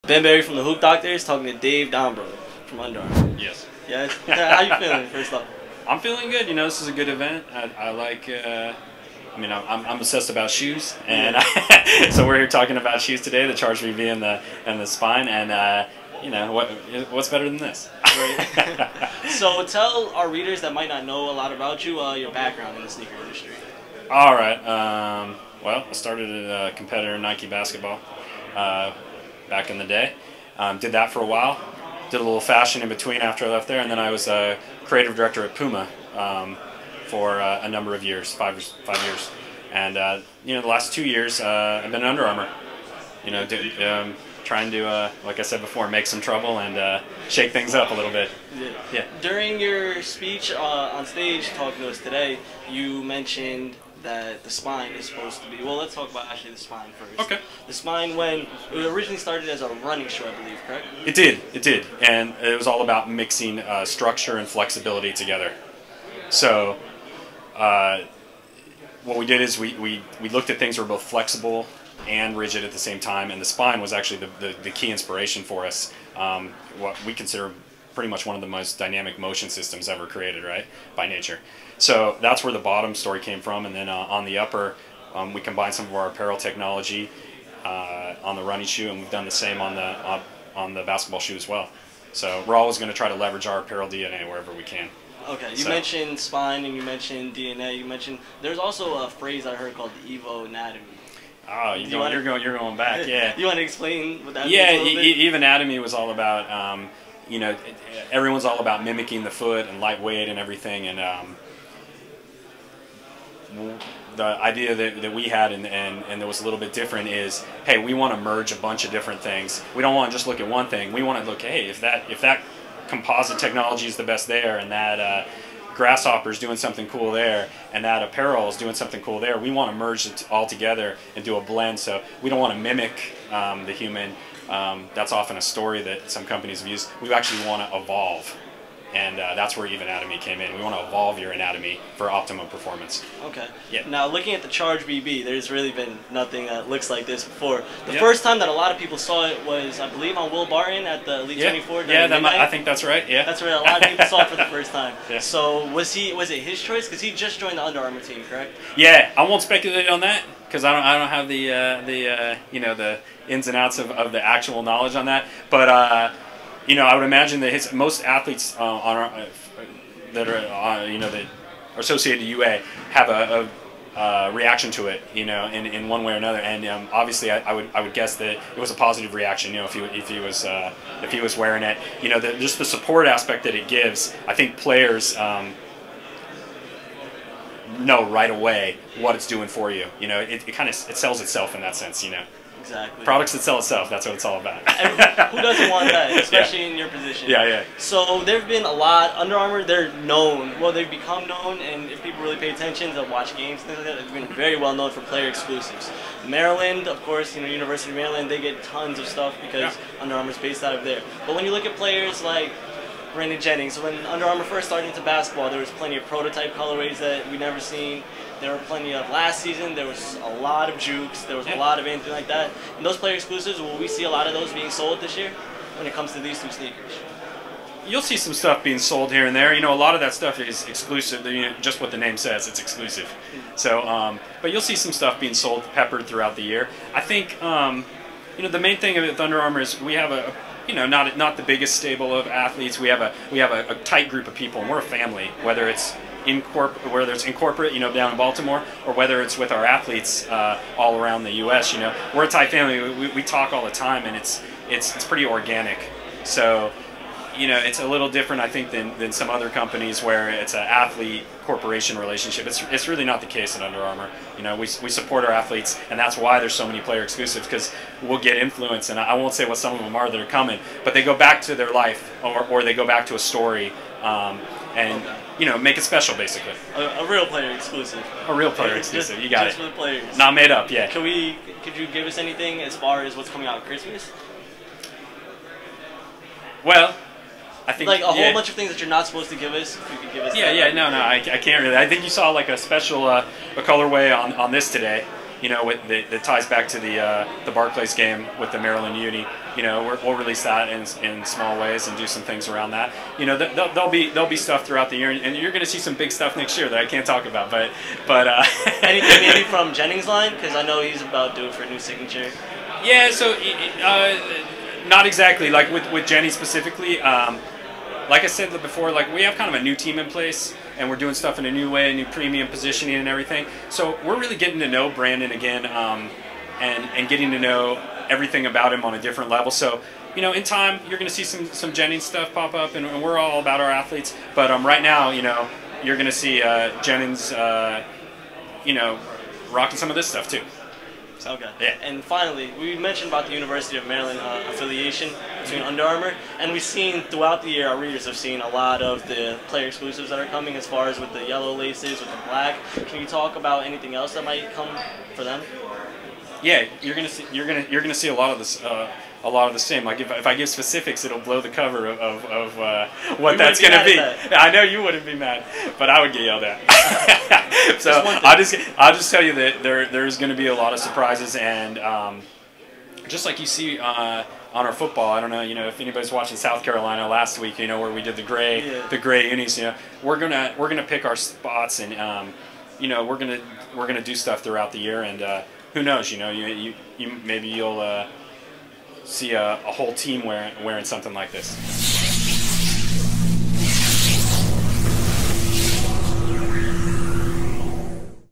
Ben Berry from the Hoop Doctors talking to Dave Dombro from Under Armour. Yes. Yeah. How you feeling first off? I'm feeling good. You know, this is a good event. I like. I mean, I'm obsessed about shoes, and so we're here talking about shoes today. The Charge BB and the Spine, and you know what's better than this? So tell our readers that might not know a lot about you, your background in the sneaker industry. All right. Well, I started as a competitor in Nike basketball back in the day. Did that for a while. Did a little fashion in between after I left there, and then I was a creative director at Puma for a number of years, five years. And you know, the last 2 years I've been Under Armour. You know, trying to, like I said before, make some trouble and shake things up a little bit. Yeah. During your speech on stage talking to us today, you mentioned that the Spine is supposed to be, well, let's talk about actually the Spine first. Okay. The Spine, when it originally started as a running shoe, I believe, correct? It did. And it was all about mixing structure and flexibility together. So what we did is we looked at things that were both flexible and rigid at the same time, and the Spine was actually the key inspiration for us. What we consider pretty much one of the most dynamic motion systems ever created, right, by nature. So that's where the bottom story came from, and then on the upper, we combined some of our apparel technology on the running shoe, and we've done the same on the basketball shoe as well. So we're always going to try to leverage our apparel DNA wherever we can. Okay, you mentioned Spine and you mentioned DNA. You mentioned there's also a phrase I heard called the Evo Anatomy. Oh, you're going back, yeah. You want to explain what that means a little bit? Evo Anatomy was all about, you know, everyone's all about mimicking the foot and lightweight and everything, and the idea that we had and that was a little bit different is, hey, we want to merge a bunch of different things. We don't want to just look at one thing. We want to look, hey, if that composite technology is the best there, and that grasshopper's doing something cool there, and that apparel is doing something cool there, we want to merge it all together and do a blend. So we don't want to mimic the human. That's often a story that some companies have used. We actually want to evolve, and that's where Evo Anatomy came in. We want to evolve your anatomy for optimum performance. Okay. Yeah. Now, looking at the Charge BB, there's really been nothing that looks like this before. The first time that a lot of people saw it was, I believe, on Will Barton at the Elite 24. Yeah, I think that's right. Yeah. That's where a lot of people saw it for the first time. Yeah. So was it his choice? Because he just joined the Under Armour team, correct? Yeah, I won't speculate on that because I don't have the you know, the ins and outs of the actual knowledge on that. But you know, I would imagine that most athletes that are you know, that are associated to UA have a reaction to it, you know, in one way or another. And obviously, I would guess that it was a positive reaction, you know, if he was wearing it. You know, just the support aspect that it gives. I think players know right away what it's doing for you. You know, it kind of sells itself in that sense, you know. Exactly. Products that sell itself, that's what it's all about. Who doesn't want that, especially in your position? Yeah, yeah. So there have been a lot, Under Armour, they're known, well, they've become known, and if people really pay attention, they'll watch games, things like that, they've been very well known for player exclusives. Maryland, of course, you know, University of Maryland, they get tons of stuff because Under Armour's based out of there. But when you look at players like Brandon Jennings, when Under Armour first started into basketball, there was plenty of prototype colorways that we'd never seen. There were plenty of last season. There was a lot of Jukes. There was a lot of anything like that. And those player exclusives, will we see a lot of those being sold this year when it comes to these two sneakers? You'll see some stuff being sold here and there. You know, a lot of that stuff is exclusive. You know, just what the name says, it's exclusive. So, but you'll see some stuff being sold, peppered throughout the year. I think, you know, the main thing with Under Armour is we have a you know, not the biggest stable of athletes. We have a tight group of people, and we're a family. Whether it's in corporate, you know, down in Baltimore, or whether it's with our athletes all around the U.S. You know, we're a tight family. We talk all the time, and it's pretty organic. So, you know, it's a little different, I think, than some other companies where it's an athlete-corporation relationship. It's really not the case at Under Armour. You know, we support our athletes, and that's why there's so many player exclusives, because we'll get influence, and I won't say what some of them are that are coming, but they go back to their life, or they go back to a story, and, you know, make it special, basically. A real player exclusive. A real player exclusive, you got it. Just for the players. Not made up, yeah. Could you give us anything as far as what's coming out at Christmas? Well, I think like a whole bunch of things that you're not supposed to give us. If you could give us. No, I can't really. I think you saw like a special a colorway on this today. you know, that ties back to the Barclays game with the Maryland Uni. You know, we'll release that in small ways and do some things around that. You know, there'll be stuff throughout the year, and you're going to see some big stuff next year that I can't talk about. But anything maybe from Jennings' line, because I know he's about due for a new signature. Yeah, so not exactly like with Jenny specifically. Like I said before, like we have kind of a new team in place, and we're doing stuff in a new way, a new premium positioning and everything. So we're really getting to know Brandon again, and getting to know everything about him on a different level. So, you know, in time, you're going to see some Jennings stuff pop up, and we're all about our athletes. But right now, you know, you're going to see Jennings, you know, rocking some of this stuff too. Okay. Yeah. And finally, we mentioned about the University of Maryland affiliation between Under Armour, and we've seen throughout the year, our readers have seen a lot of the player exclusives that are coming, as far as with the yellow laces, with the black. Can you talk about anything else that might come for them? Yeah, you're gonna see a lot of this. A lot of the same. Like if I give specifics, it'll blow the cover of what that's going to be. I know you wouldn't be mad, but I would get yelled at. So I'll just tell you that there's going to be a lot of surprises, and just like you see on our football. I don't know, you know, if anybody's watching South Carolina last week, you know, where we did the gray unis. You know, we're gonna pick our spots, and you know, we're gonna do stuff throughout the year, and who knows, you know, you maybe you'll see a whole team wearing something like this.